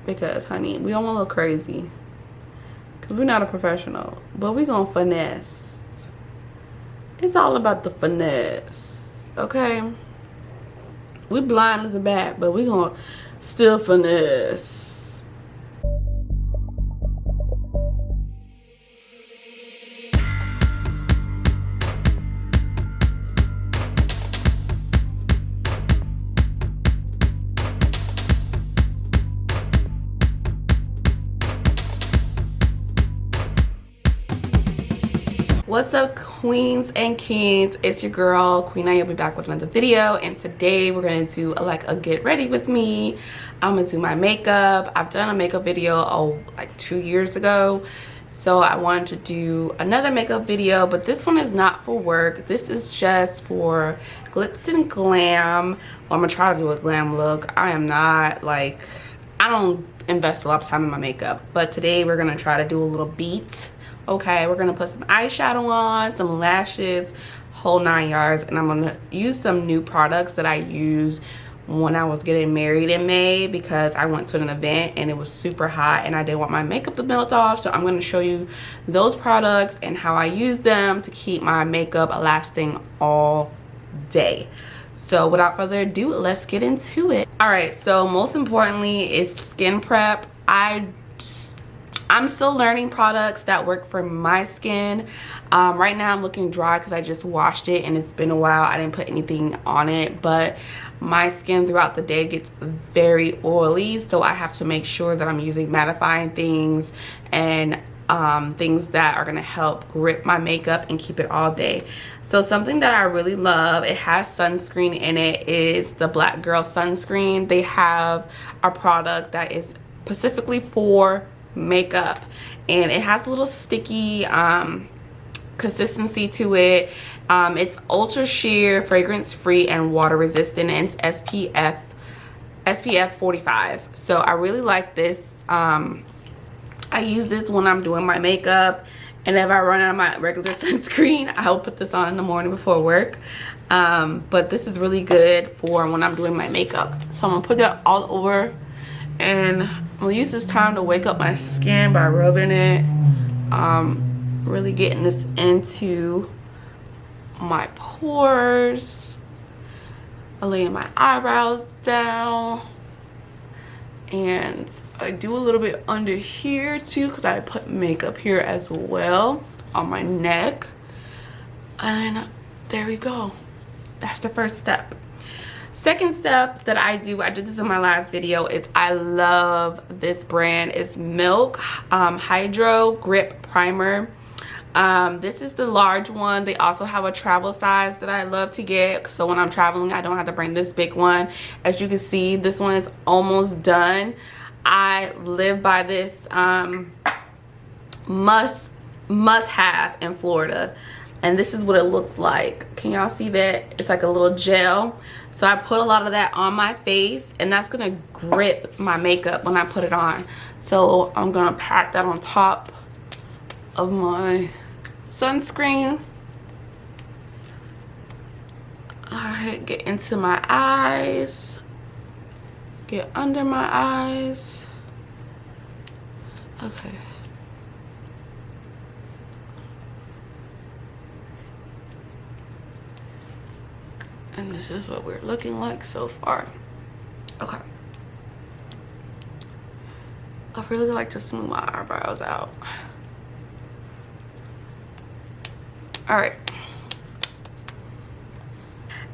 because, honey, we don't want to look crazy. Because we're not a professional. But we're going to finesse. It's all about the finesse. Okay? We blind as a bat, but we're going to still finesse. What's up, queens and kings? It's your girl QueeNyobee back with another video, and today we're gonna do like a get ready with me. I'm gonna do my makeup. I've done a makeup video like 2 years ago, so I wanted to do another makeup video, but this one is not for work. This is just for glitz and glam. Well, I'm gonna try to do a glam look. I am not like, I don't invest a lot of time in my makeup, but today we're gonna try to do a little beat. Okay, we're gonna put some eyeshadow on, some lashes, whole 9 yards, and I'm gonna use some new products that I used when I was getting married in May, because I went to an event and it was super hot and I didn't want my makeup to melt off. So I'm gonna show you those products and how I use them to keep my makeup lasting all day. So without further ado, let's get into it. All right, so most importantly is skin prep. I'm still learning products that work for my skin. Right now I'm looking dry because I just washed it and it's been a while. I didn't put anything on it, but my skin throughout the day gets very oily, so I have to make sure that I'm using mattifying things and things that are going to help grip my makeup and keep it all day. So something that I really love, it has sunscreen in it, is the Black Girl sunscreen. They have a product that is specifically for makeup, and it has a little sticky consistency to it. It's ultra sheer, fragrance free, and water resistant, and it's SPF 45. So I really like this. I use this when I'm doing my makeup, and if I run out of my regular sunscreen, I'll put this on in the morning before work. But this is really good for when I'm doing my makeup. So I'm gonna put that all over, and I'm gonna use this time to wake up my skin by rubbing it, really getting this into my pores. I lay my eyebrows down, and I do a little bit under here too, because I put makeup here as well on my neck. And there we go. That's the first step. Second step that I did this in my last video, is I love this brand. It's Milk Hydro Grip Primer. This is the large one. They also have a travel size that I love to get, so when I'm traveling I don't have to bring this big one. As you can see, this one is almost done. I live by this must have in Florida. And this is what it looks like. Can y'all see that? It's like a little gel. So I put a lot of that on my face, and that's gonna grip my makeup when I put it on. So I'm gonna pat that on top of my sunscreen. All right, get into my eyes. Get under my eyes. Okay. And this is what we're looking like so far. Okay. I really like to smooth my eyebrows out. All right.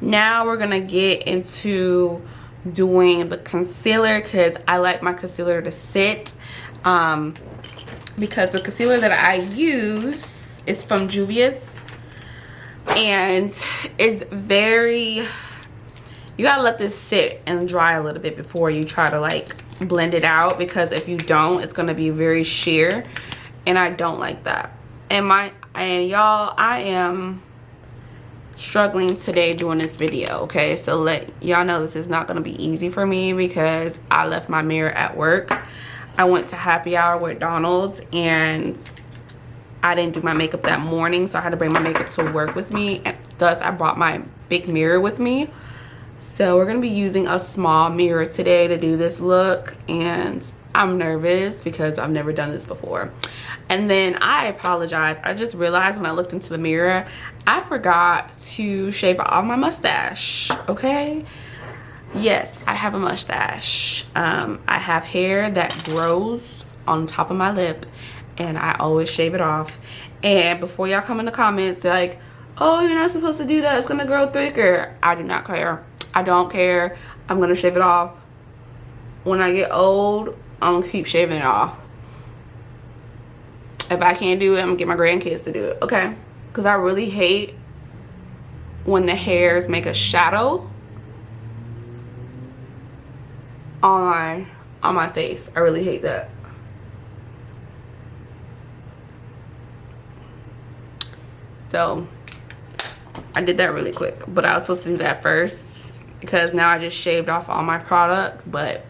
Now we're gonna get into doing the concealer, because I like my concealer to sit. Because the concealer that I use is from Juvia's. And it's very, you gotta let this sit and dry a little bit before you try to like blend it out, because if you don't, it's gonna be very sheer, and I don't like that. And y'all, I am struggling today doing this video, okay? So let y'all know this is not gonna be easy for me, because I left my mirror at work. I went to happy hour with Donald's, and I didn't do my makeup that morning, so I had to bring my makeup to work with me, and thus I brought my big mirror with me. So we're gonna be using a small mirror today to do this look, and I'm nervous because I've never done this before. And then I apologize. I just realized when I looked into the mirror, I forgot to shave off my mustache, okay? Yes, I have a mustache. I have hair that grows on top of my lip, and I always shave it off. And before y'all come in the comments like, oh, you're not supposed to do that, it's gonna grow thicker. I do not care. I don't care. I'm gonna shave it off. When I get old, I'm gonna keep shaving it off. If I can't do it, I'm gonna get my grandkids to do it, okay? Because I really hate when the hairs make a shadow on my face. I really hate that. So I did that really quick, but I was supposed to do that first because now I just shaved off all my product, but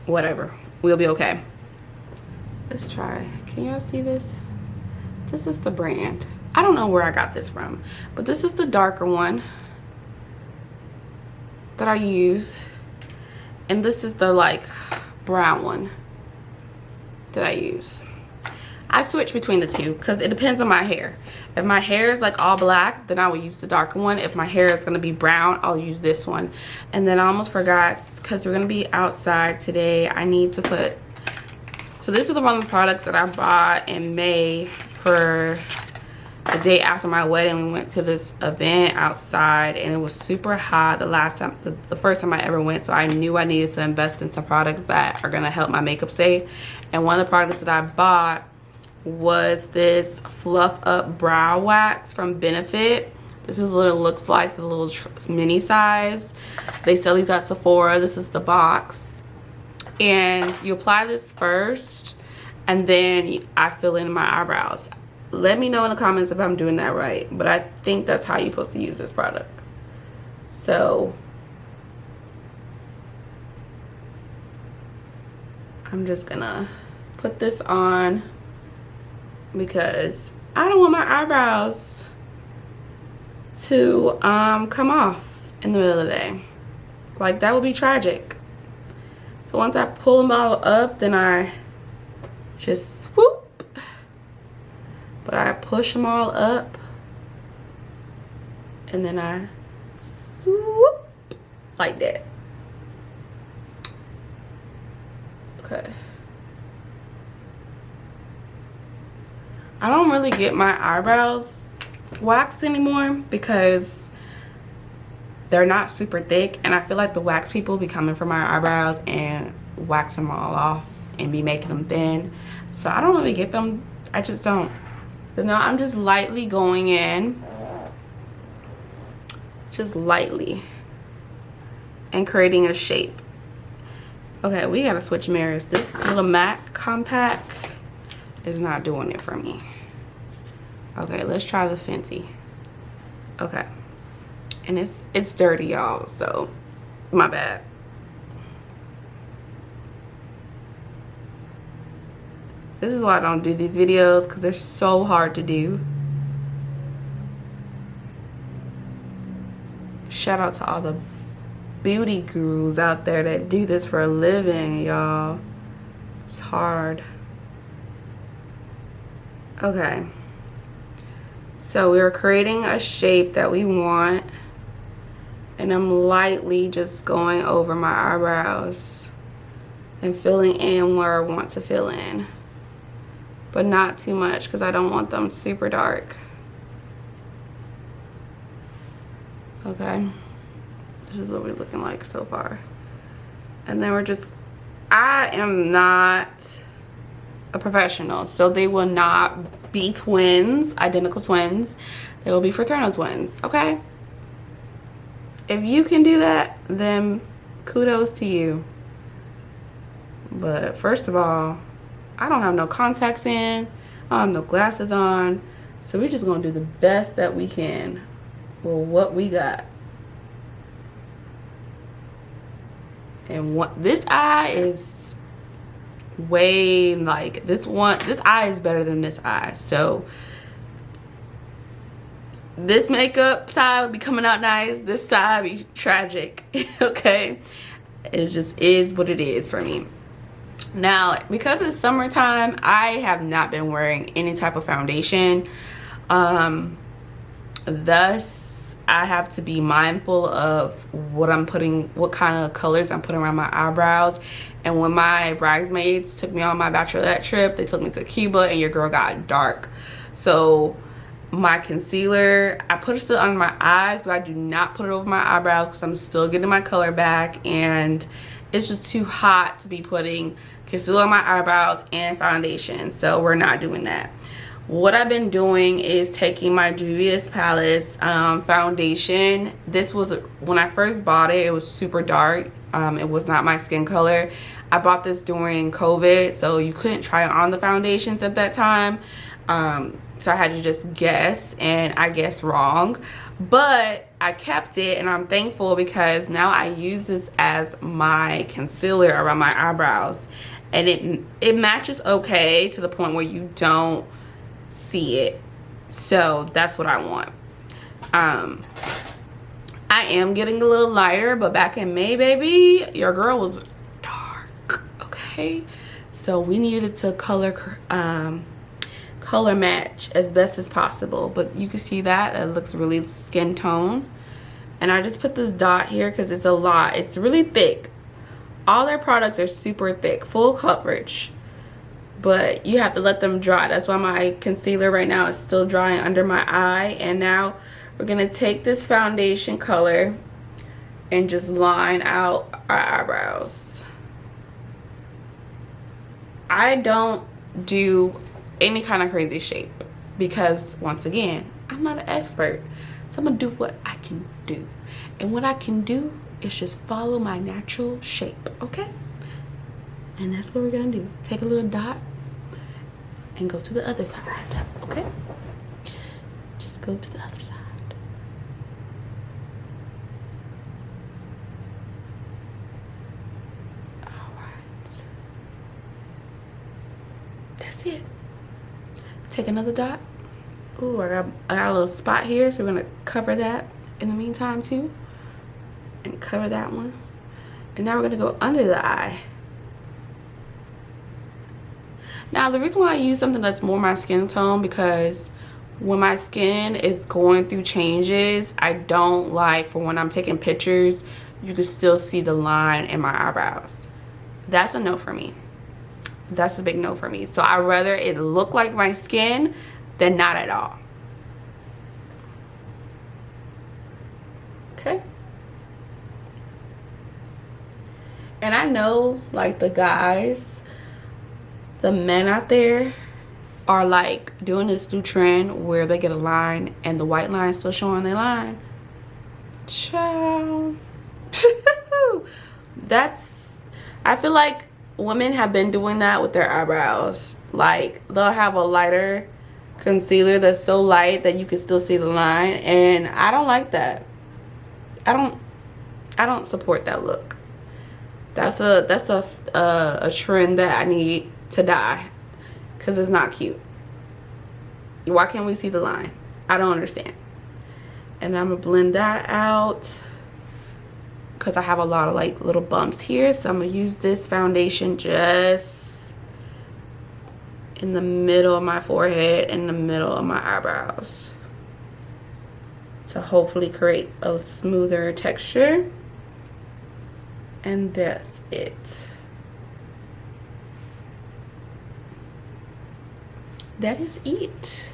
whatever, we'll be okay. Let's try. Can y'all see this? This is the brand. I don't know where I got this from, but this is the darker one that I use, and this is the like brown one that I use. I switch between the two because it depends on my hair. If my hair is like all black, then I will use the darker one. If my hair is going to be brown, I'll use this one. And then I almost forgot, because we're going to be outside today, I need to put, so this is one of the products that I bought in May for the day after my wedding. We went to this event outside and it was super hot the first time I ever went, so I knew I needed to invest in some products that are going to help my makeup stay. And one of the products that I bought was this fluff up brow wax from Benefit. This is what it looks like. It's a little mini size. They sell these at Sephora. This is the box, and you apply this first and then I fill in my eyebrows. Let me know in the comments if I'm doing that right, but I think that's how you're supposed to use this product. So I'm just gonna put this on because I don't want my eyebrows to come off in the middle of the day. Like, that would be tragic. So once I pull them all up, then I just swoop. But I push them all up and then I swoop like that. Okay. I don't really get my eyebrows waxed anymore because they're not super thick, and I feel like the wax people be coming for my eyebrows and wax them all off and be making them thin. So I don't really get them. I just don't. So now I'm just lightly going in, just lightly, and creating a shape. Okay, we gotta switch mirrors. This little MAC compact is not doing it for me. Okay, let's try the Fenty. Okay, and it's dirty, y'all, so my bad. This is why I don't do these videos, because they're so hard to do. Shout out to all the beauty gurus out there that do this for a living, y'all. It's hard. Okay, so we're creating a shape that we want, and I'm lightly just going over my eyebrows and filling in where I want to fill in, but not too much because I don't want them super dark. Okay, this is what we're looking like so far. And then we're just, I am not a professional, so they will not be twins, identical twins. They will be fraternal twins, okay? If you can do that, then kudos to you. But first of all, I don't have no contacts in, I don't have no glasses on, so we're just gonna do the best that we can with what we got. And this eye is way, like, this eye is better than this eye. So this makeup side will be coming out nice, this side will be tragic. Okay, it just is what it is for me. Now, because it's summertime, I have not been wearing any type of foundation. Thus, I have to be mindful of what kind of colors I'm putting around my eyebrows. And when my bridesmaids took me on my bachelorette trip, they took me to Cuba and your girl got dark. So my concealer, I put it still under my eyes, but I do not put it over my eyebrows because I'm still getting my color back, and it's just too hot to be putting concealer on my eyebrows and foundation. So we're not doing that. What I've been doing is taking my Juvia's Palace foundation. This was, when I first bought it, it was super dark. It was not my skin color. I bought this during COVID, so you couldn't try on the foundations at that time. So I had to just guess, and I guessed wrong. But I kept it, and I'm thankful because now I use this as my concealer around my eyebrows. And it matches okay to the point where you don't see it. So that's what I want. I am getting a little lighter, but back in May, baby, your girl was dark, okay? So we needed to color match as best as possible, but you can see that it looks really skin tone. And I just put this dot here because it's a lot. It's really thick. All their products are super thick, full coverage, but you have to let them dry. That's why my concealer right now is still drying under my eye. And now we're gonna take this foundation color and just line out our eyebrows. I don't do any kind of crazy shape because, once again, I'm not an expert. So I'm gonna do what I can do. And what I can do is just follow my natural shape, okay? And that's what we're gonna do. Take a little dot and go to the other side, okay? Just go to the other side. All right. That's it. Take another dot. Ooh, I got a little spot here, so we're gonna cover that in the meantime too. And cover that one. And now we're gonna go under the eye. Now, the reason why I use something that's more my skin tone, because when my skin is going through changes, I don't like, for when I'm taking pictures, you can still see the line in my eyebrows. That's a no for me. That's a big no for me. So I'd rather it look like my skin than not at all. Okay. And I know, like, the guys, the men out there are like doing this new trend where they get a line and the white line still showing their line. Ciao. I feel like women have been doing that with their eyebrows. Like, they'll have a lighter concealer that's so light that you can still see the line, and I don't like that. I don't support that look. That's a trend that I need to die, because it's not cute. Why can't we see the line? I don't understand. And I'm gonna blend that out because I have a lot of like little bumps here, so I'm gonna use this foundation just in the middle of my forehead and the middle of my eyebrows to hopefully create a smoother texture. And that's it. That is it.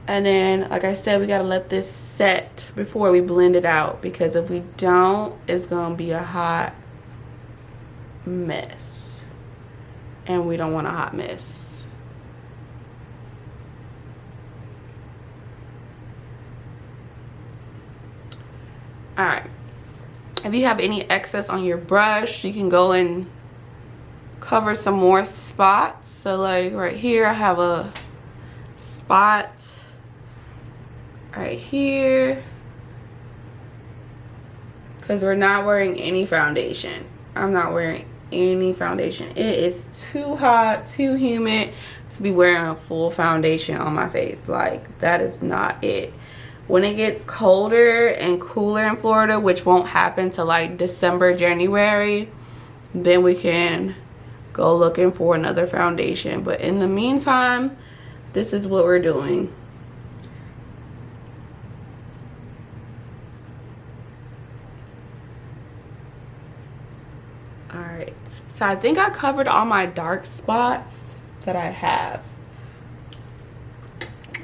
And then, like I said, we gotta let this set before we blend it out, because if we don't, it's gonna be a hot mess, and we don't want a hot mess. All right, if you have any excess on your brush, you can go and cover some more spots. So like right here, I have a spot right here, because we're not wearing any foundation. I'm not wearing any foundation. It is too hot, too humid to be wearing a full foundation on my face. Like, that is not it. When it gets colder and cooler in Florida, which won't happen till like December, January, then we can go looking for another foundation. But in the meantime, this is what we're doing. All right, so I think I covered all my dark spots that I have.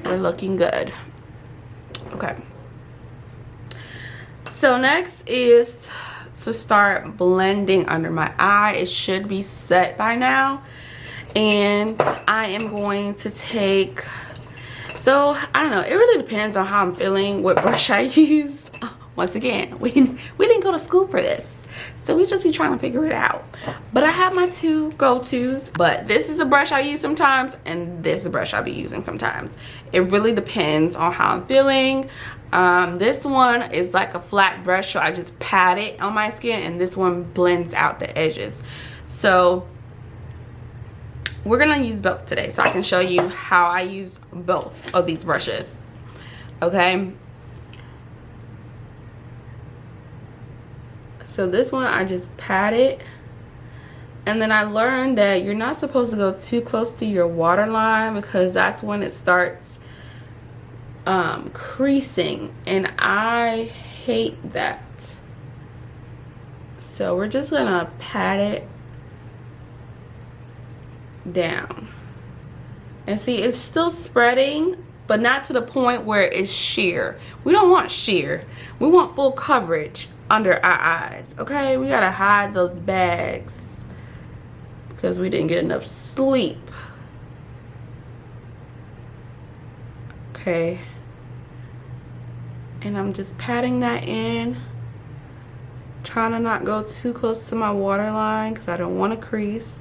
We're looking good. Okay, so next is to start blending under my eye. It should be set by now, and I am going to take, so I don't know, it really depends on how I'm feeling, what brush I use. Once again, we didn't go to school for this, so we just be trying to figure it out. But I have my two go-tos, but this is a brush I use sometimes, and this is a brush I'll be using sometimes. It really depends on how I'm feeling. This one is like a flat brush, so I just pat it on my skin, and this one blends out the edges. So we're gonna use both today, so I can show you how I use both of these brushes. Okay, so this one I just pat it, and then I learned that you're not supposed to go too close to your waterline, because that's when it starts creasing, and I hate that. So we're just gonna pat it down, and see, it's still spreading, but not to the point where it's sheer. We don't want sheer, we want full coverage under our eyes. Okay, we gotta hide those bags because we didn't get enough sleep. Okay, and I'm just patting that in, trying to not go too close to my waterline because I don't want to crease.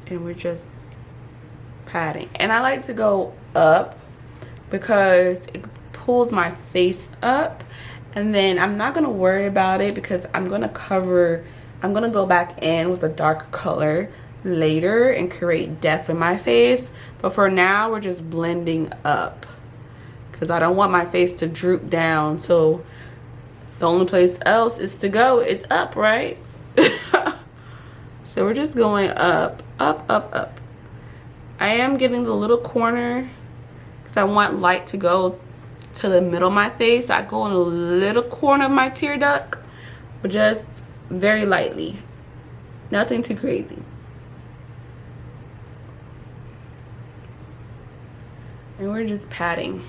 And we're just patting, and I like to go up because it pulls my face up, and then I'm not gonna worry about it because I'm gonna go back in with a darker color later and create depth in my face. But for now, we're just blending up because I don't want my face to droop down, so the only place else is to go is up, right? So we're just going up, up, up, up. I am getting the little corner because I want light to go to the middle of my face. I go in a little corner of my tear duct, but just very lightly, nothing too crazy. And we're just patting.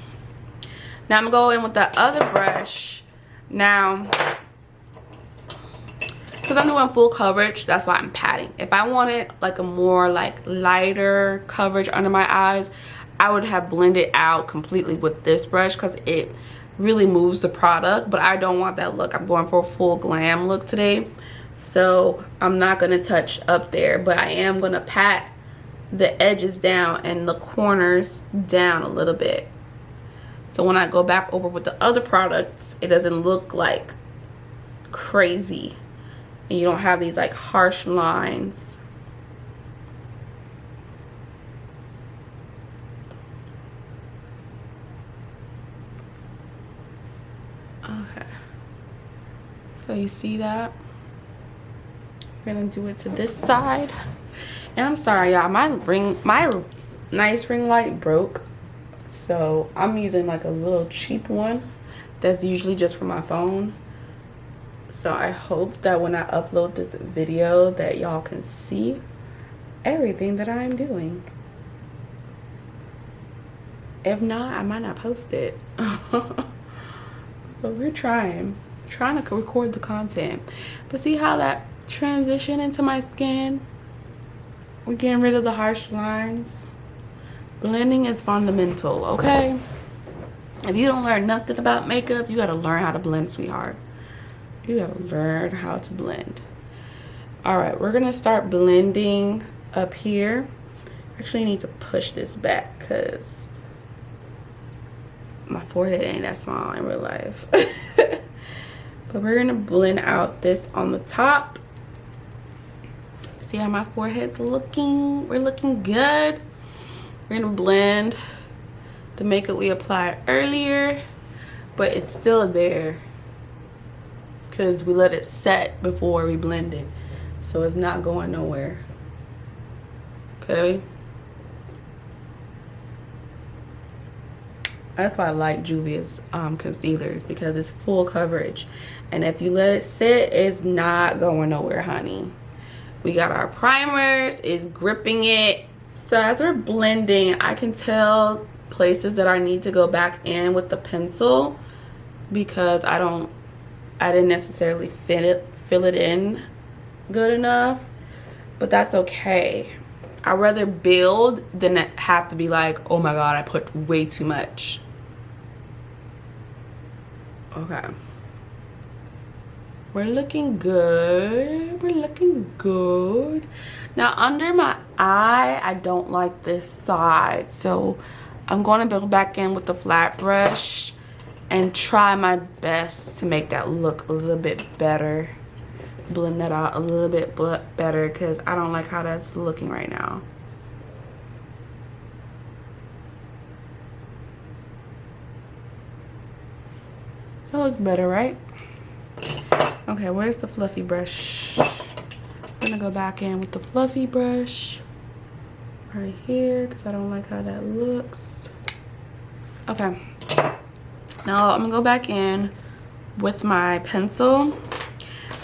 Now I'm gonna go in with the other brush now, because I'm doing full coverage, that's why I'm patting. If I wanted like a more like lighter coverage under my eyes, I would have blended out completely with this brush because it really moves the product, but I don't want that look. I'm going for a full glam look today, so I'm not going to touch up there, but I am going to pat the edges down and the corners down a little bit, so when I go back over with the other products, it doesn't look like crazy and you don't have these like harsh lines. Okay, so you see that? We're gonna do it to this side. And I'm sorry y'all, my nice ring light broke, so I'm using like a little cheap one that's usually just for my phone. So I hope that when I upload this video that y'all can see everything that I'm doing. If not, I might not post it. But we're trying to record the content. But see how that transition into my skin? We're getting rid of the harsh lines. Blending is fundamental, okay? If you don't learn nothing about makeup, you gotta learn how to blend, sweetheart. You gotta learn how to blend. All right, we're gonna start blending up here. Actually, I need to push this back because my forehead ain't that small in real life. But we're gonna blend out this on the top. See how my forehead's looking? We're looking good. We're gonna blend the makeup we applied earlier, but it's still there. because we let it set before we blend it, so it's not going nowhere. Okay, that's why I like Juvia's concealers, because it's full coverage, and if you let it sit, it's not going nowhere, honey. We got our primers, it's gripping it. So as we're blending, I can tell places that I need to go back in with the pencil, because I didn't necessarily fill it in good enough, but that's okay. I'd rather build than have to be like, oh my god, I put way too much. Okay, we're looking good, we're looking good. Now under my eye, I don't like this side, so I'm going to build back in with the flat brush and try my best to make that look a little bit better, blend that out a little bit better, because I don't like how that's looking right now. That looks better, right? Okay, where's the fluffy brush? I'm gonna go back in with the fluffy brush right here, because I don't like how that looks. Okay, now I'm gonna go back in with my pencil,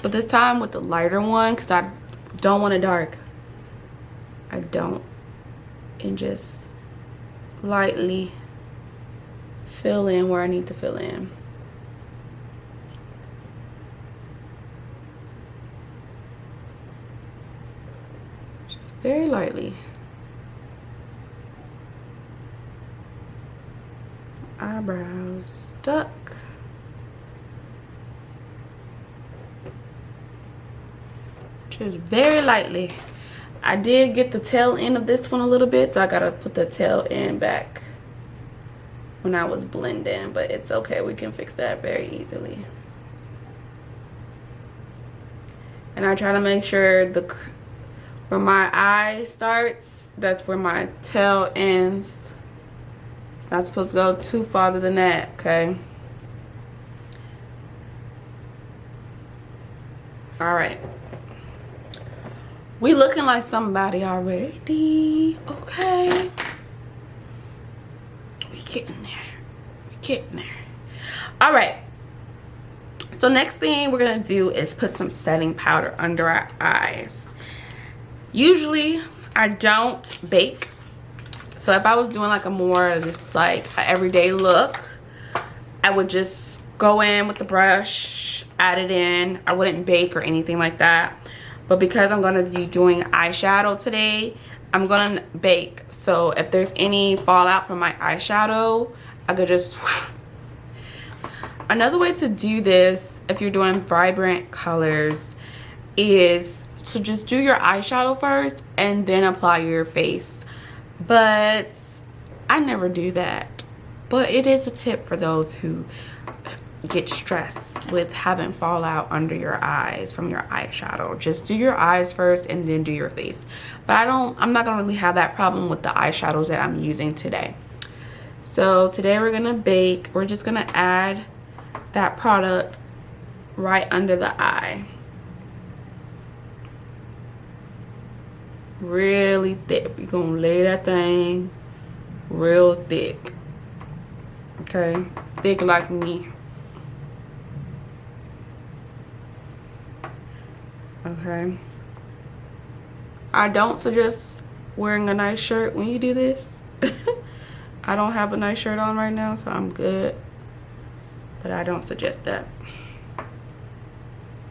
but this time with the lighter one, because I don't want it dark. I don't. And just lightly fill in where I need to fill in. Just very lightly. Eyebrows stuck. Just very lightly. I did get the tail end of this one a little bit, so I gotta put the tail end back when I was blending, but it's okay, we can fix that very easily. And I try to make sure where my eye starts, that's where my tail ends. It's not supposed to go too farther than that, okay? All right. We looking like somebody already, okay? We getting there, we getting there. All right, so next thing we're gonna do is put some setting powder under our eyes. Usually I don't bake, so if I was doing like a more just like an everyday look, I would just go in with the brush, add it in. I wouldn't bake or anything like that. But because I'm gonna be doing eyeshadow today, I'm gonna bake. So if there's any fallout from my eyeshadow, I could just... Another way to do this, if you're doing vibrant colors, is to just do your eyeshadow first and then apply your face. But I never do that. But it is a tip for those who get stressed with having fallout under your eyes from your eyeshadow. Just do your eyes first and then do your face. But I'm not gonna really have that problem with the eyeshadows that I'm using today. So today we're gonna bake. We're just gonna add that product right under the eye. Really thick. We're gonna lay that thing real thick. Okay, thick like me. Okay, I don't suggest wearing a nice shirt when you do this. I don't have a nice shirt on right now, so I'm good, but I don't suggest that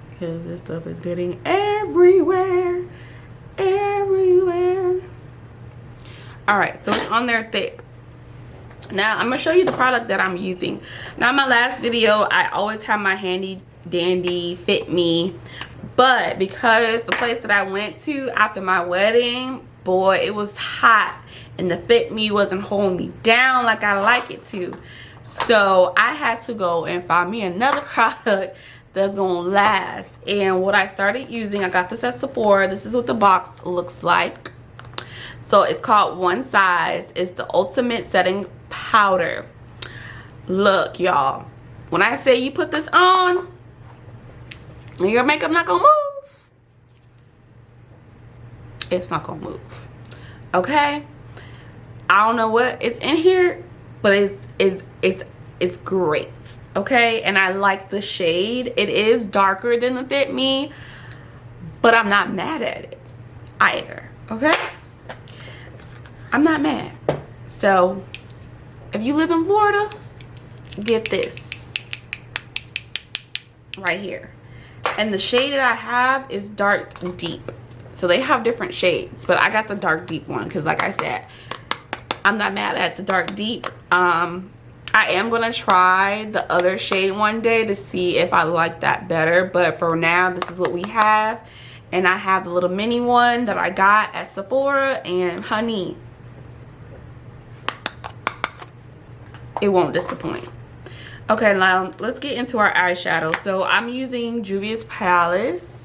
because this stuff is getting everywhere. All right, so it's on there thick. Now I'm gonna show you the product that I'm using. Now in my last video, I always have my handy dandy Fit Me, but because the place that I went to after my wedding, boy, it was hot and the Fit Me wasn't holding me down like I like it to. So I had to go and find me another product that's gonna last. And what I started using, I got this at Sephora. This is what the box looks like. So it's called One Size. It's the Ultimate Setting Powder. Look, y'all, when I say you put this on, and your makeup not gonna move, it's not gonna move. Okay, I don't know what is in here, but it's great. Okay, and I like the shade. It is darker than the Fit Me, but I'm not mad at it either. Okay, I'm not mad. So if you live in Florida, get this right here. And the shade that I have is dark deep. So they have different shades, but I got the dark deep one because, like I said, I'm not mad at the dark deep. I am gonna try the other shade one day to see if I like that better, but for now this is what we have. And I have the little mini one that I got at Sephora, and honey, it won't disappoint. Okay, now let's get into our eyeshadow. So I'm using Juvia's Palace.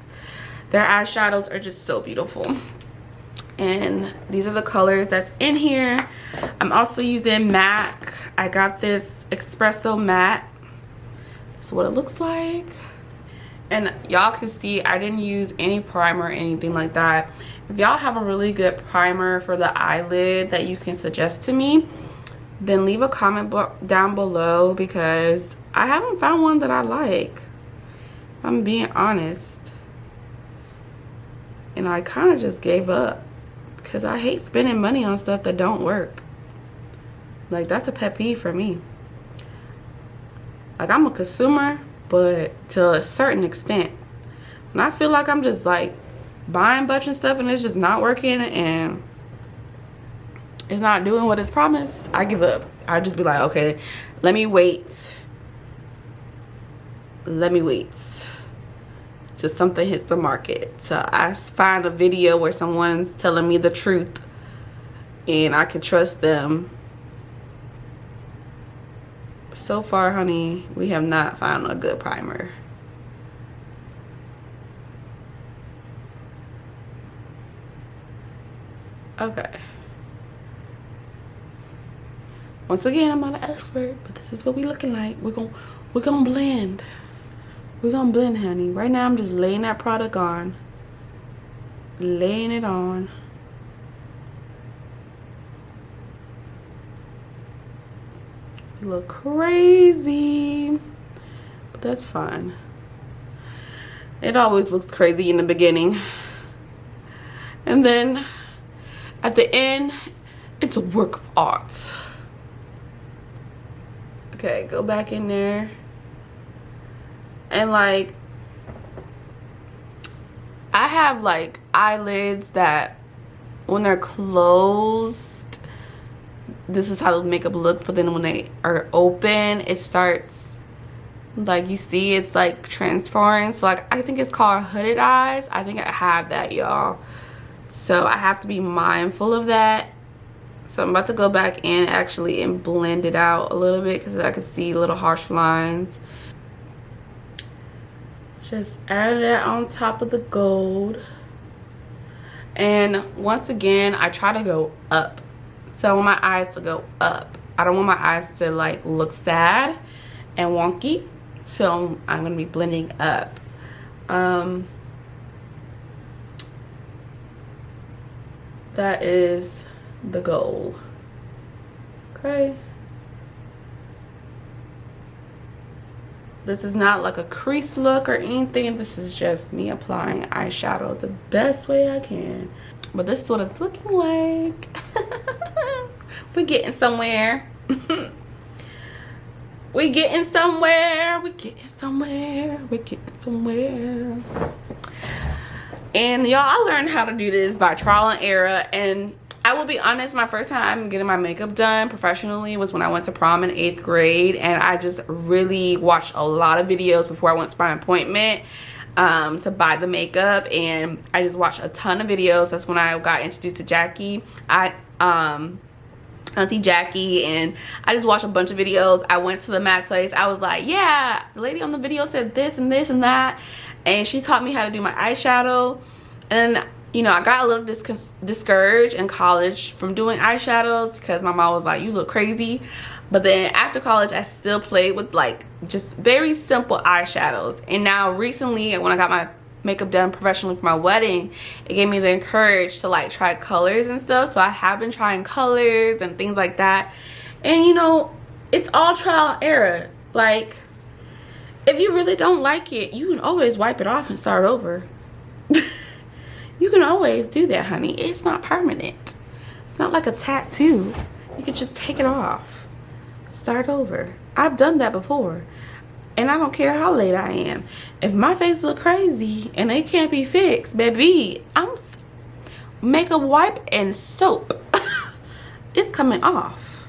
Their eyeshadows are just so beautiful, and these are the colors that's in here. I'm also using MAC. I got this espresso matte. That's what it looks like. And y'all can see I didn't use any primer or anything like that. If y'all have a really good primer for the eyelid that you can suggest to me, then leave a comment down below, because I haven't found one that I like. I'm being honest. And I kind of just gave up because I hate spending money on stuff that don't work. Like, that's a pet peeve for me. Like, I'm a consumer, but to a certain extent. When I feel like I'm just like buying a bunch of stuff and it's just not working and it's not doing what it's promised, I give up. I just be like, okay, let me wait till something hits the market, so I find a video where someone's telling me the truth and I can trust them. So far, honey, we have not found a good primer. Okay. Once again, I'm not an expert, but this is what we looking like. We're gonna blend. We're gonna blend, honey. Right now, I'm just laying that product on. Laying it on. You look crazy, but that's fine. It always looks crazy in the beginning, and then at the end, it's a work of art. Okay, go back in there. And like, I have like eyelids that when they're closed, this is how the makeup looks, but then when they are open, it starts, like, you see it's like transferring. So like, I think it's called hooded eyes. I think I have that, y'all. So I have to be mindful of that. So I'm about to go back in actually and blend it out a little bit because I can see little harsh lines. Just add that on top of the gold. And once again, I try to go up. So I want my eyes to go up. I don't want my eyes to like look sad and wonky. So I'm gonna be blending up. That is the goal. Okay. This is not like a crease look or anything. This is just me applying eyeshadow the best way I can. But this is what it's looking like. We're getting somewhere. We're getting somewhere. We're getting somewhere. We're getting somewhere. And y'all, I learned how to do this by trial and error. And I will be honest, my first time getting my makeup done professionally was when I went to prom in 8th grade. And I just really watched a lot of videos before I went to my appointment to buy the makeup. And I just watched a ton of videos. That's when I got introduced to Jackie. Auntie Jackie, and I just watched a bunch of videos. I went to the MAC place. I was like, yeah, the lady on the video said this and this and that, and she taught me how to do my eyeshadow. And you know, I got a little discouraged in college from doing eyeshadows because my mom was like, you look crazy. But then after college, I still played with like just very simple eyeshadows. And now recently, when I got my makeup done professionally for my wedding, it gave me the encourage to like try colors and stuff. So I have been trying colors and things like that. And you know, it's all trial and error. Like, if you really don't like it, you can always wipe it off and start over. You can always do that, honey. It's not permanent. It's not like a tattoo. You can just take it off, start over. I've done that before, and I don't care how late I am. If my face look crazy and it can't be fixed, baby, I'm makeup wipe and soap. It's coming off,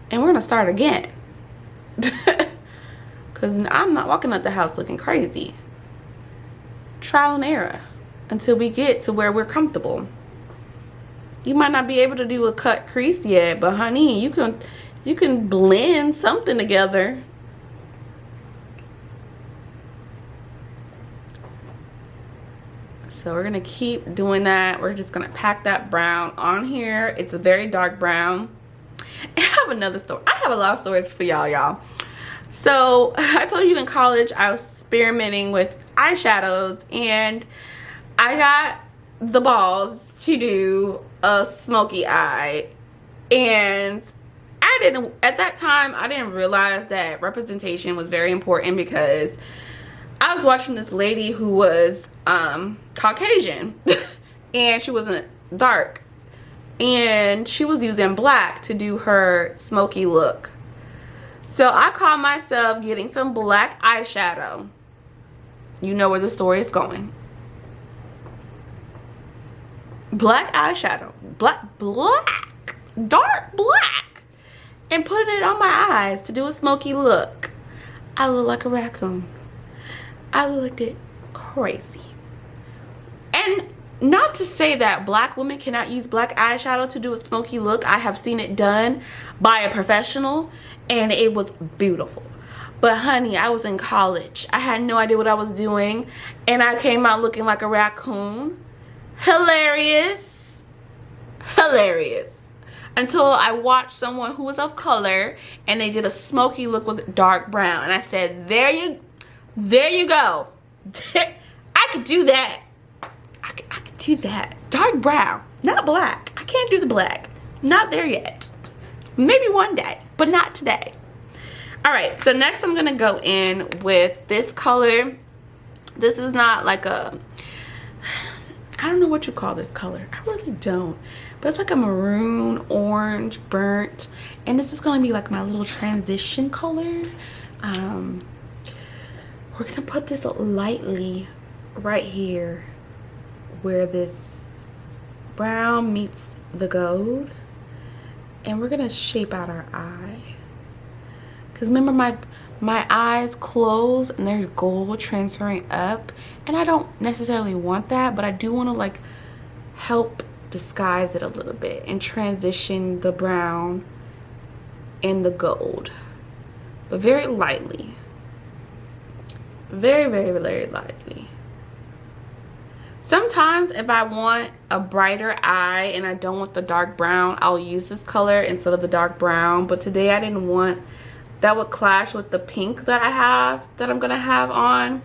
and we're gonna start again. Because I'm not walking out the house looking crazy. Trial and error until we get to where we're comfortable. You might not be able to do a cut crease yet, but honey, you can blend something together. So we're gonna keep doing that. We're just gonna pack that brown on here. It's a very dark brown. And I have another story. I have a lot of stories for y'all. So I told you in college I was experimenting with eyeshadows, and I got the balls to do a smoky eye. And at that time I didn't realize that representation was very important, because I was watching this lady who was Caucasian and she wasn't dark, and she was using black to do her smoky look. So I caught myself getting some black eyeshadow. You know where the story is going. Black eyeshadow, dark black, and putting it on my eyes to do a smoky look. I look like a raccoon. I looked it crazy. And not to say that black women cannot use black eyeshadow to do a smoky look. I have seen it done by a professional, and it was beautiful. But honey, I was in college. I had no idea what I was doing, and I came out looking like a raccoon. Hilarious. Hilarious. Until I watched someone who was of color, and they did a smoky look with dark brown, and I said, there you go. I could do that. I could do that. Dark brown, not black. I can't do the black. Not there yet. Maybe one day, but not today. All right, so next I'm gonna go in with this color. This is not like a, I don't know what you call this color. I really don't. But it's like a maroon, orange, burnt. And this is gonna be like my little transition color. We're gonna put this lightly right here where this brown meets the gold. And we're gonna shape out our eye. Cause remember my eyes close and there's gold transferring up. And I don't necessarily want that, but I do wanna like help disguise it a little bit and transition the brown and the gold. But very lightly. Very, very, very lightly. Sometimes if I want a brighter eye and I don't want the dark brown, I'll use this color instead of the dark brown. But today I didn't want, that would clash with the pink that I have, that I'm gonna have on.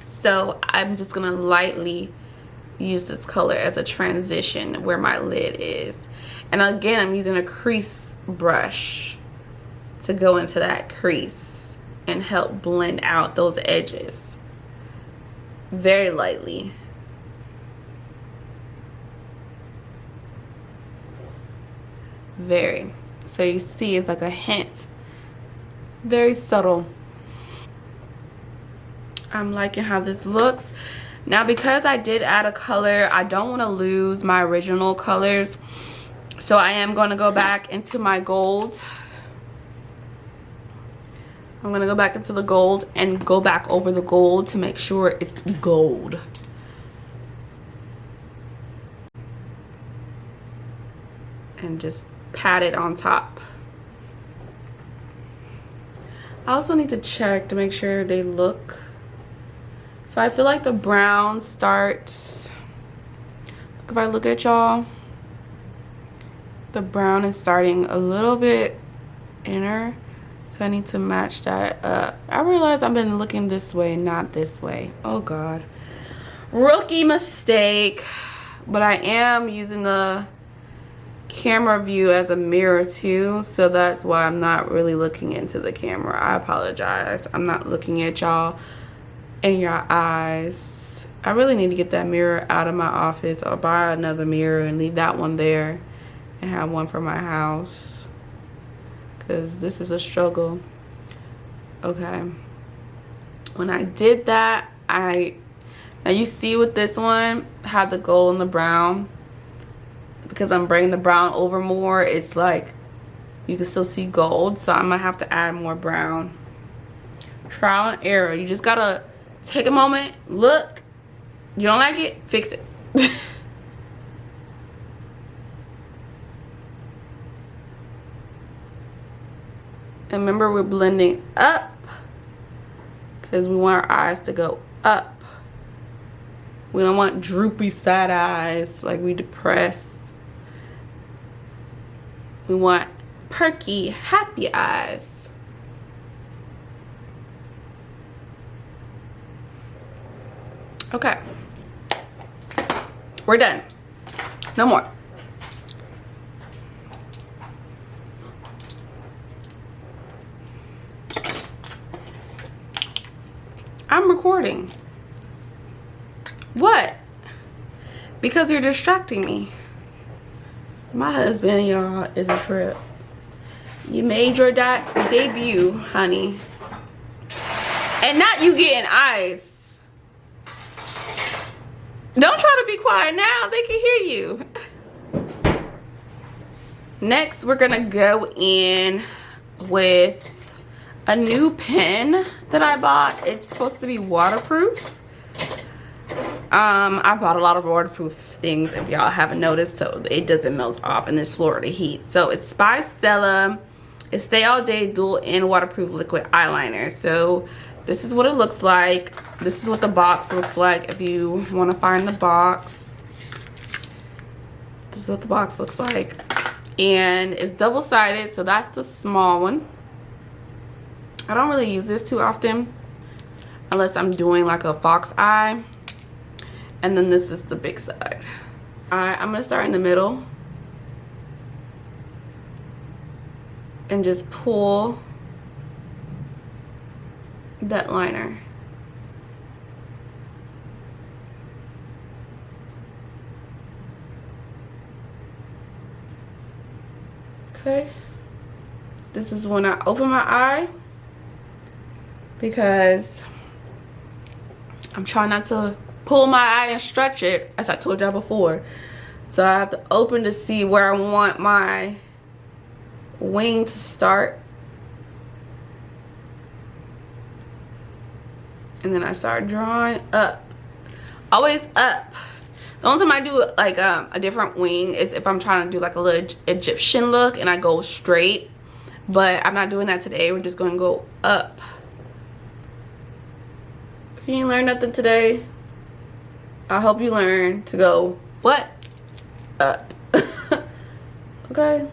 So I'm just gonna lightly use this color as a transition where my lid is. And again, I'm using a crease brush to go into that crease and help blend out those edges very lightly. Very. So you see it's like a hint. Very subtle. I'm liking how this looks. Now because I did add a color, I don't want to lose my original colors. So I am going to go back into my gold. I'm going to go back into the gold and go back over the gold to make sure it's gold. And just pat it on top. I also need to check to make sure they look. So I feel like the brown starts, if I look at y'all, the brown is starting a little bit inner, so I need to match that up. I realize I've been looking this way, not this way. Oh god, rookie mistake. But I am using the camera view as a mirror too, so that's why I'm not really looking into the camera. I apologize. I'm not looking at y'all in your eyes. I really need to get that mirror out of my office, or buy another mirror and leave that one there and have one for my house, because this is a struggle. Okay, when I did that, now you see with this one, had the gold and the brown, because I'm bringing the brown over more, it's like you can still see gold, so I'm gonna have to add more brown. Trial and error. You just gotta take a moment, look, you don't like it, fix it. And remember, we're blending up because we want our eyes to go up. We don't want droopy side eyes like we depressed. We want perky, happy eyes. Okay, we're done. No more. I'm recording. What? Because you're distracting me. My husband, y'all, is a trip. You made your debut, honey. And not you getting eyes. Don't try to be quiet now. They can hear you. Next, we're gonna go in with a new pen that I bought. It's supposed to be waterproof. I bought a lot of waterproof things, if y'all haven't noticed, so it doesn't melt off in this Florida heat. So it's by Stella. It's Stay All Day Dual In Waterproof Liquid Eyeliner. So this is what it looks like. This is what the box looks like if you want to find the box. This is what the box looks like. And it's double-sided, so that's the small one. I don't really use this too often unless I'm doing like a fox eye. And then this is the big side. Alright, I'm gonna start in the middle and just pull that liner. Okay, this is when I open my eye, because I'm trying not to pull my eye and stretch it, as I told y'all before. So I have to open to see where I want my wing to start. And then I start drawing up. Always up. The only time I do like a different wing is if I'm trying to do like a little Egyptian look and I go straight. But I'm not doing that today. We're just going to go up. If you didn't learn nothing today, I hope you learn to go what? Up. Okay.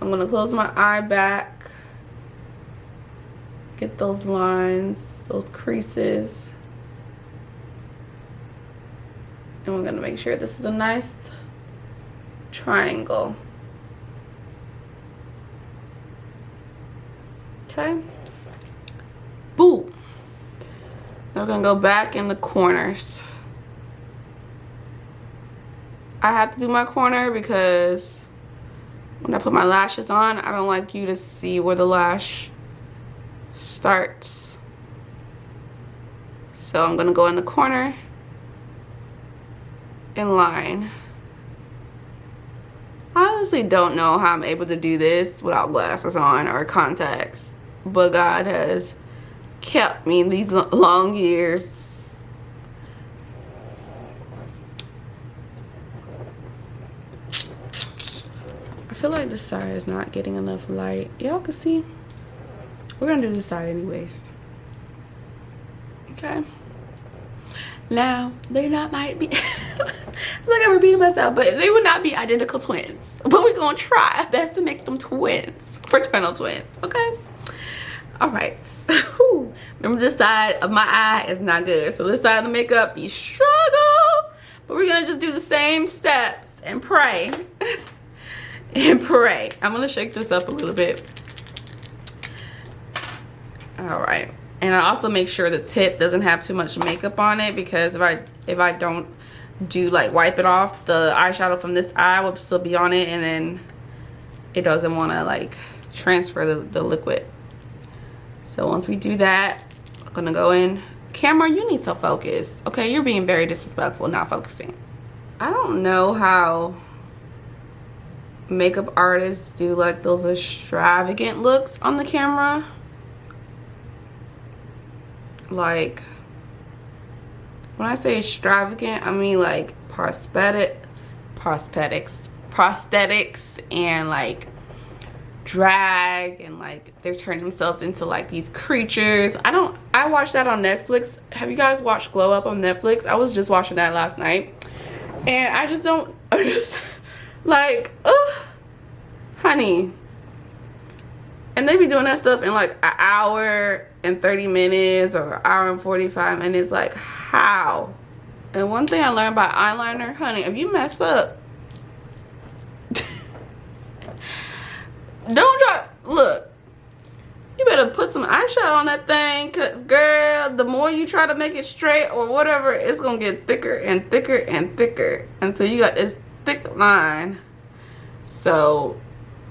I'm going to close my eye back. Get those lines, those creases. And we're going to make sure this is a nice triangle. Okay. Boom. Now we're going to go back in the corners. I have to do my corner because when I put my lashes on, I don't like you to see where the lash starts. So I'm going to go in the corner in line. I honestly don't know how I'm able to do this without glasses on or contacts, but God has kept me in these long years. I feel like this side is not getting enough light. Y'all can see. We're gonna do this side anyways. Okay. Now, they not might be, like I'm repeating myself, but they would not be identical twins. But we're gonna try our best to make them twins, fraternal twins, okay? All right. Remember, this side of my eye is not good, so this side of the makeup, you struggle. But we're gonna just do the same steps and pray. And pray. I'm gonna shake this up a little bit. All right. And I also make sure the tip doesn't have too much makeup on it, because if I don't do like wipe it off, the eyeshadow from this eye will still be on it, and then it doesn't want to like transfer the liquid. So once we do that, I'm gonna go in. Camera, you need to focus. Okay, you're being very disrespectful, not focusing. I don't know how makeup artists do like those extravagant looks on the camera. Like, when I say extravagant, I mean like prosthetics and like drag, and like they're turning themselves into like these creatures. I watched that on Netflix. Have you guys watched Glow Up on Netflix? I was just watching that last night, and I'm just like, ugh, honey. And they be doing that stuff in like an hour and 30 minutes or an hour and 45 minutes. Like, how? And one thing I learned about eyeliner, honey, if you mess up, don't try. Look, you better put some eyeshadow on that thing, because girl, the more you try to make it straight or whatever, it's gonna get thicker and thicker and thicker until you got this thick line. So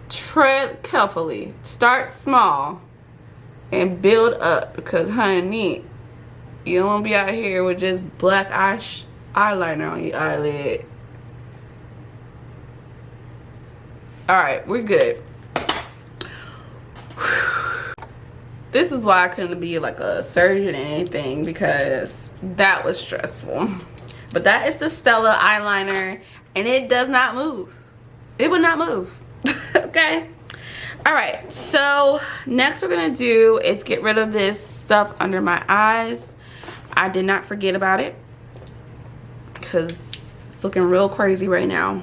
tread carefully, start small and build up, because honey, you don't want to be out here with just black eyeliner on your eyelid. All right, we're good. This is why I couldn't be like a surgeon or anything, because that was stressful. But that is the Stella eyeliner, and it does not move. It would not move. Okay. All right, so next we're gonna do is get rid of this stuff under my eyes. I did not forget about it, because it's looking real crazy right now.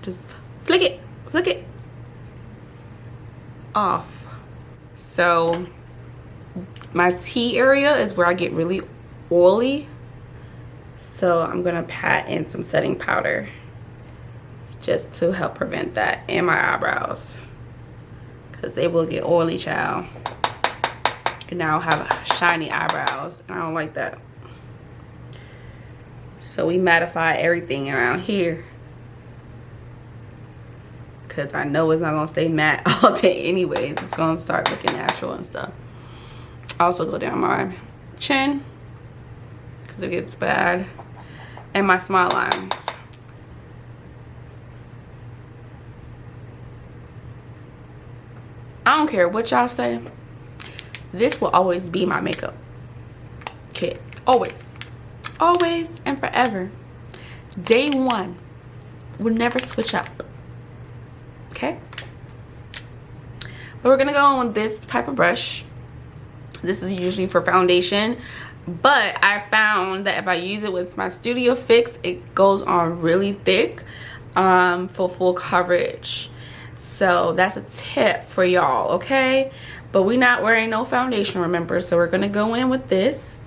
Just flick it off. So my T area is where I get really oily, so I'm gonna pat in some setting powder just to help prevent that, and my eyebrows, because they will get oily, child. And now I'll have shiny eyebrows, and I don't like that. So we mattify everything around here, because I know it's not gonna stay matte all day anyways. It's gonna start looking natural and stuff. I also go down my chin, because it gets bad, and my smile lines. I don't care what y'all say, this will always be my makeup kit. Always and forever. Day one will never switch up. Okay, but we're gonna go on with this type of brush. This is usually for foundation, but I found that if I use it with my Studio Fix, it goes on really thick for full coverage. So that's a tip for y'all, okay? But we're not wearing no foundation, remember, so we're gonna go in with this.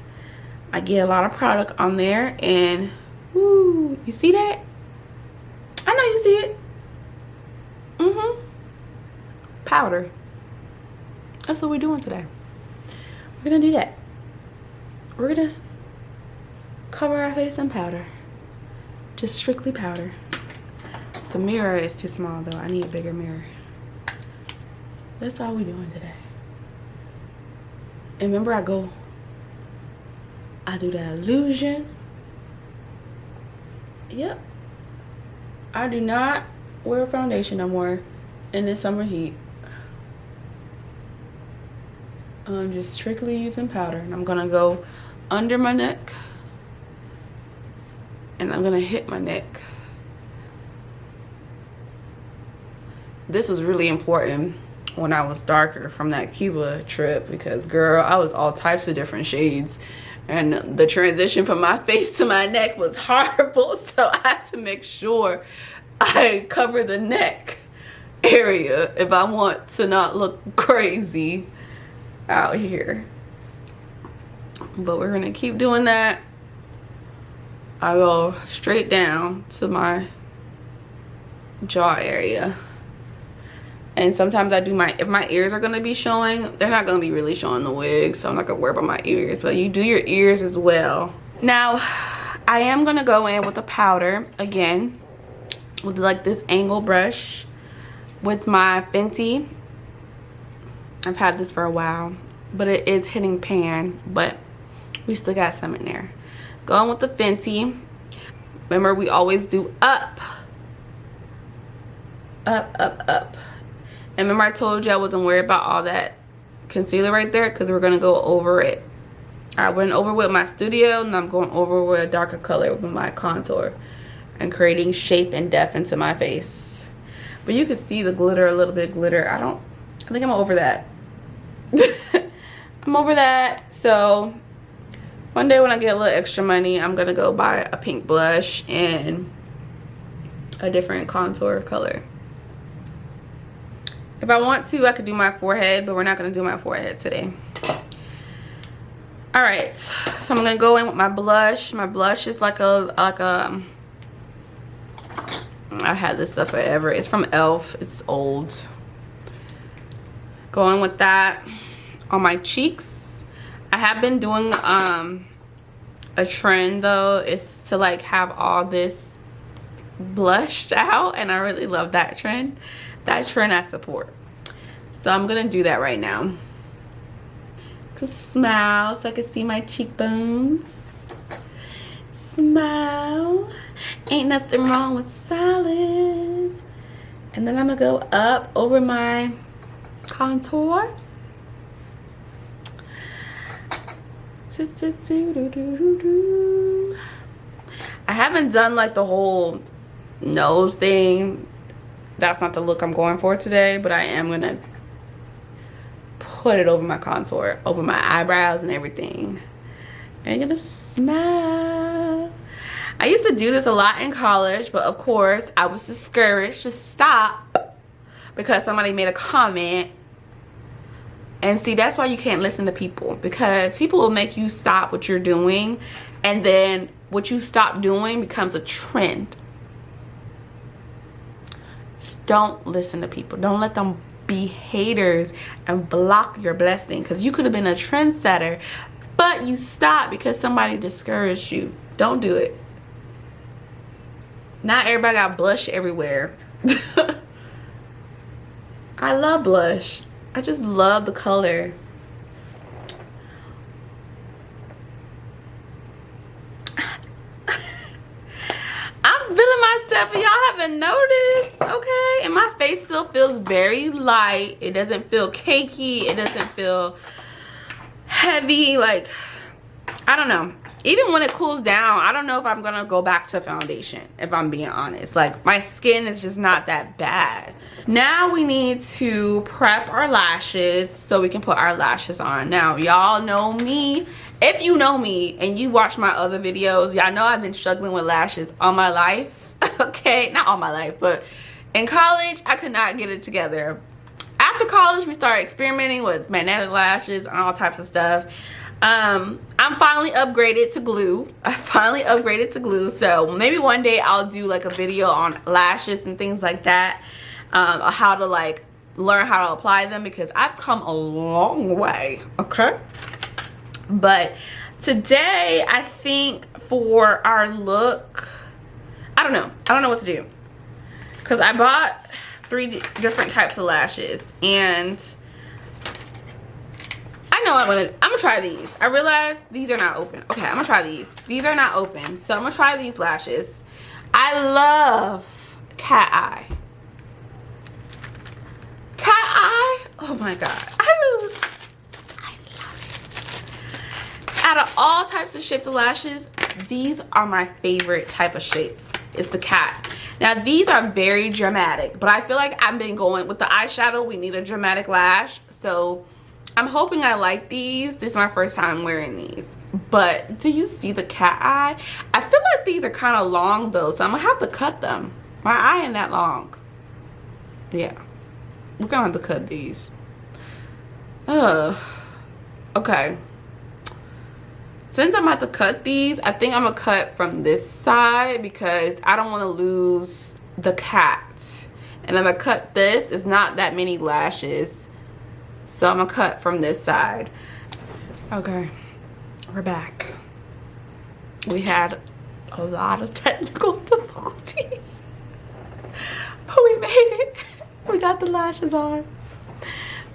I get a lot of product on there, and ooh, you see that? I know you see it. Powder. That's what we're doing today. We're gonna do that. We're gonna cover our face in powder. Just strictly powder. The mirror is too small though. I need a bigger mirror. That's all we're doing today. And remember, I do the illusion. Yep. I do not wear foundation no more in this summer heat. I'm just strictly using powder, and I'm gonna go under my neck, and I'm gonna hit my neck. This was really important when I was darker from that Cuba trip, because girl, I was all types of different shades, and the transition from my face to my neck was horrible. So I had to make sure I cover the neck area if I want to not look crazy out here. But we're gonna keep doing that. I go straight down to my jaw area. And sometimes I do if my ears are gonna be showing, they're not gonna be really showing the wig, so I'm not gonna worry about my ears, but you do your ears as well. Now, I am gonna go in with a powder again, with like this angle brush with my Fenty. I've had this for a while, but it is hitting pan, but we still got some in there. Going with the Fenty. Remember, we always do up, up, up, up. And remember I told you I wasn't worried about all that concealer right there, because we're going to go over it. I went over with my studio, and I'm going over with a darker color with my contour and creating shape and depth into my face. But you can see the glitter, a little bit of glitter. I think I'm over that. I'm over that. So one day when I get a little extra money, I'm going to go buy a pink blush and a different contour color. If I want to, I could do my forehead, but we're not going to do my forehead today. All right, so I'm going to go in with my blush. My blush is like a I had this stuff forever. It's from e.l.f. It's old. Going with that on my cheeks. I have been doing a trend though. It's to like have all this blushed out, and I really love that trend. That trend I support. So I'm gonna do that right now. Smile so I can see my cheekbones. Smile. Ain't nothing wrong with smiling. And then I'm gonna go up over my contour. I haven't done like the whole nose thing. That's not the look I'm going for today, but I am gonna put it over my contour, over my eyebrows and everything. And I'm gonna smile. I used to do this a lot in college, but of course I was discouraged to stop because somebody made a comment. And see, that's why you can't listen to people, because people will make you stop what you're doing, and then what you stop doing becomes a trend. Just don't listen to people. Don't let them be haters and block your blessing, because you could have been a trendsetter, but you stopped because somebody discouraged you. Don't do it. Not everybody got blush everywhere. I love blush. I just love the color. I'm feeling myself, and y'all haven't noticed, okay? And my face still feels very light. It doesn't feel cakey. It doesn't feel heavy. Like, I don't know. Even when it cools down, I don't know if I'm gonna go back to foundation, if I'm being honest. Like, my skin is just not that bad. Now we need to prep our lashes so we can put our lashes on. Now, y'all know me. If you know me and you watch my other videos, y'all know I've been struggling with lashes all my life. Okay, not all my life, but in college, I could not get it together. After college, we started experimenting with magnetic lashes and all types of stuff. I'm finally upgraded to glue. I finally upgraded to glue. So maybe one day I'll do like a video on lashes and things like that. How to like learn how to apply them, because I've come a long way. Okay. But today I think for our look, I don't know what to do, because I bought 3 different types of lashes, and I know I'm gonna try these. I realized these are not open. Okay, I'm gonna try these. These are not open, so I'm gonna try these lashes. I love cat eye. Cat eye? Oh my god. I love it. Out of all types of shapes of lashes, these are my favorite type of shapes. It's the cat. Now these are very dramatic, but I feel like I've been going with the eyeshadow. We need a dramatic lash, so I'm hoping I like these. This is my first time wearing these. But do you see the cat eye? I feel like these are kind of long though, so I'm gonna have to cut them. My eye ain't that long. Yeah, we're gonna have to cut these. Okay. Since I'm about to cut these, I think I'm gonna cut from this side because I don't want to lose the cat. And if I cut this, it's not that many lashes. So I'm gonna cut from this side. Okay, we're back. We had a lot of technical difficulties, but we made it. We got the lashes on.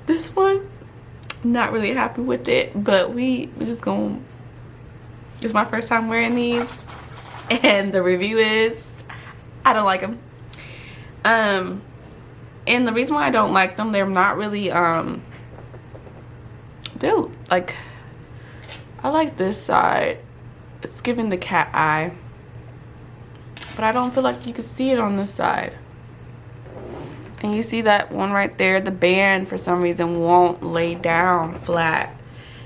This one, not really happy with it, but we're just gonna, it's my first time wearing these, and the review is I don't like them. And the reason why I don't like them, they're not really they're like, I like this side. It's giving the cat eye, but I don't feel like you can see it on this side. And you see that one right there, the band for some reason won't lay down flat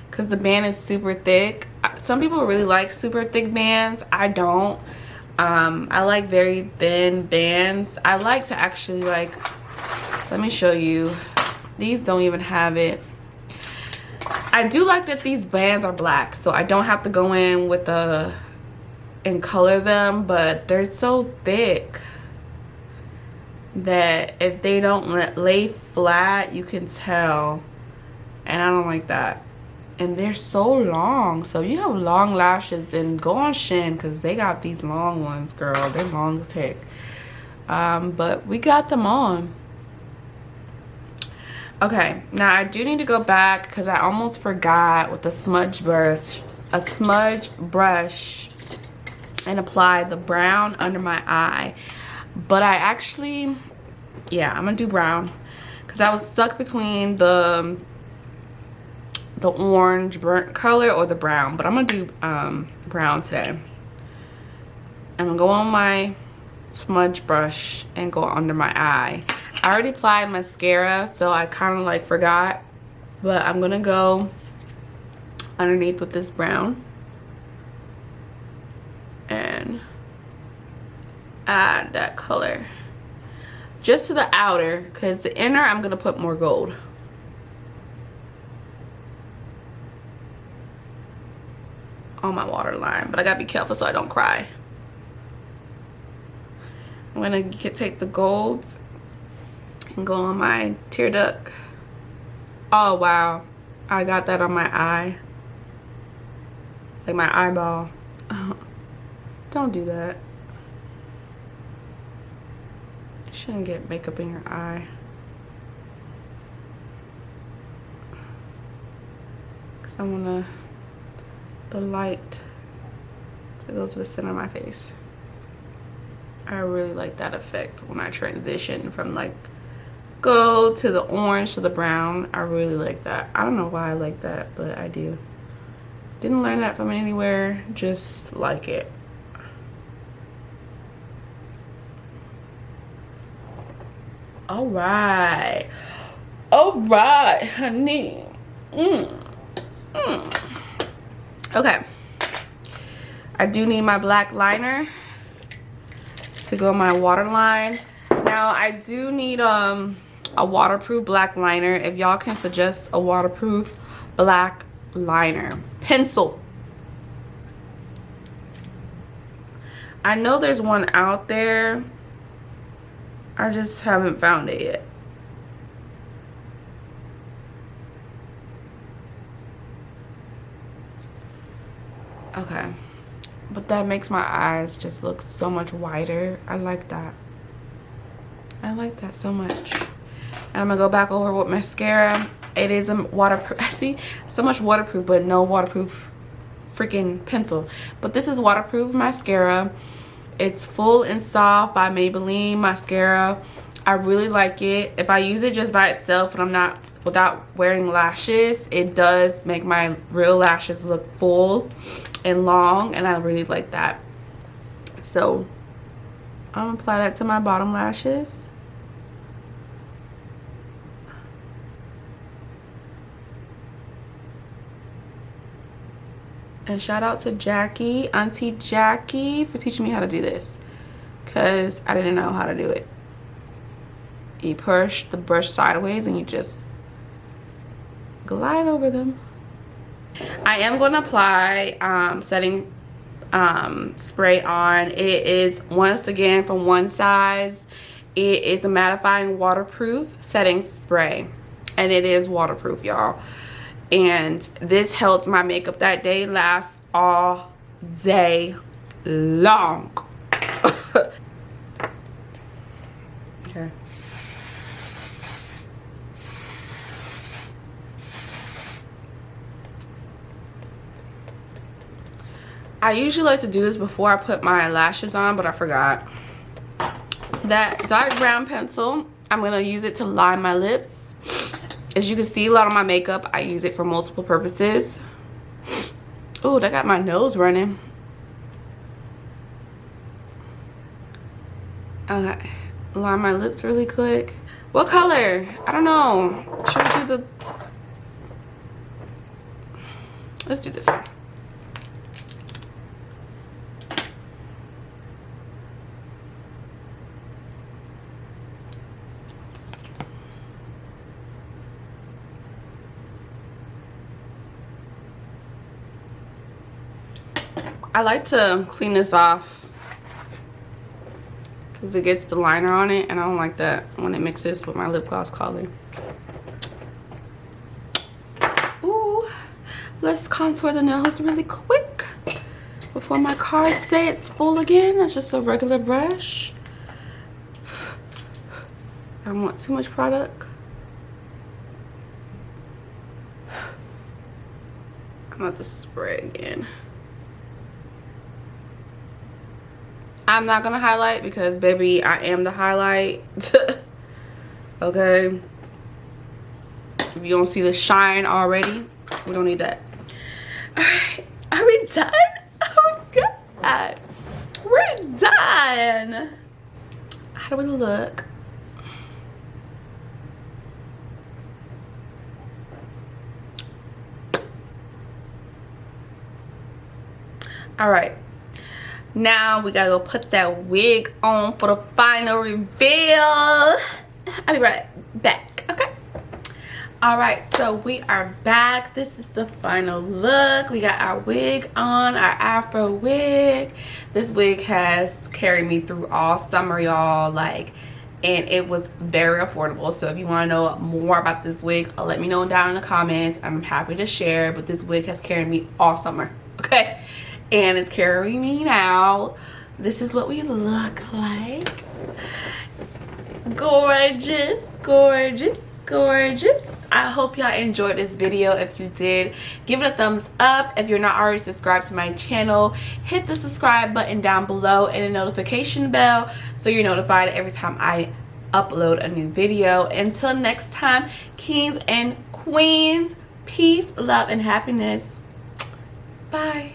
because the band is super thick. Some people really like super thick bands. I don't. I like very thin bands. I like to actually, like, let me show you. These don't even have it. I do like that these bands are black, so I don't have to go in with and color them, but they're so thick that if they don't lay flat, you can tell, and I don't like that. And they're so long, so you have long lashes, then go on Shin because they got these long ones, girl. They're long as heck. But we got them on. Okay, now I do need to go back because I almost forgot with the smudge brush, and apply the brown under my eye. But I actually, yeah, I'm gonna do brown because I was stuck between the orange burnt color or the brown, but I'm gonna do brown today. I'm gonna go on my smudge brush and go under my eye. I already applied mascara, so I kind of like forgot, but I'm gonna go underneath with this brown and add that color just to the outer, because the inner I'm gonna put more gold. On my waterline, but I gotta be careful so I don't cry. I'm gonna take the golds and go on my tear duct. Oh wow, I got that on my eye, like my eyeball. Don't do that. You shouldn't get makeup in your eye. Cause I wanna the light to go to the center of my face. I really like that effect when I transition from like gold to the orange to the brown. I really like that. I don't know why I like that, but I do. Didn't learn that from anywhere, just like it. All right, honey. Okay, I do need my black liner to go my waterline. Now I do need a waterproof black liner. If y'all can suggest a waterproof black liner pencil. I know there's one out there, I just haven't found it yet. Okay, but that makes my eyes just look so much whiter. I like that. I like that so much. And I'm gonna go back over with mascara. It is a waterproof. See, so much waterproof, but no waterproof freaking pencil. But this is waterproof mascara. It's Full and Soft by Maybelline mascara. I really like it. If I use it just by itself and I'm not without wearing lashes, it does make my real lashes look full and long, and I really like that. So I'm gonna apply that to my bottom lashes. And shout out to Jackie, Auntie Jackie, for teaching me how to do this, because I didn't know how to do it. You push the brush sideways and you just glide over them. I am going to apply setting spray on. It is, once again, from One Size. It is a mattifying waterproof setting spray, and it is waterproof, y'all. And this helps my makeup that day last all day long. Okay. I usually like to do this before I put my lashes on, but I forgot. That dark brown pencil, I'm going to use it to line my lips. As you can see, a lot of my makeup, I use it for multiple purposes. Oh, that got my nose running. Okay, line my lips really quick. What color? I don't know. Should we do the... Let's do this one. I like to clean this off because it gets the liner on it, and I don't like that when it mixes with my lip gloss color. Ooh, let's contour the nose really quick before my cards say it's full again. That's just a regular brush. I don't want too much product. I'm about to spray again. I'm not gonna highlight because, baby, I am the highlight. Okay, if you don't see the shine already, we don't need that. All right, are we done? Oh my god, we're done. How do we look? All right, now we gotta go put that wig on for the final reveal. I'll be right back, okay? All right, so we are back. This is the final look. We got our wig on, our afro wig. This wig has carried me through all summer, y'all, like, and it was very affordable. So if you want to know more about this wig, let me know down in the comments. I'm happy to share, but this wig has carried me all summer, okay? And it's carrying me now. This is what we look like. Gorgeous, gorgeous, gorgeous. I hope y'all enjoyed this video. If you did, give it a thumbs up. If you're not already subscribed to my channel, hit the subscribe button down below and the notification bell so you're notified every time I upload a new video. Until next time, kings and queens, peace, love, and happiness. Bye.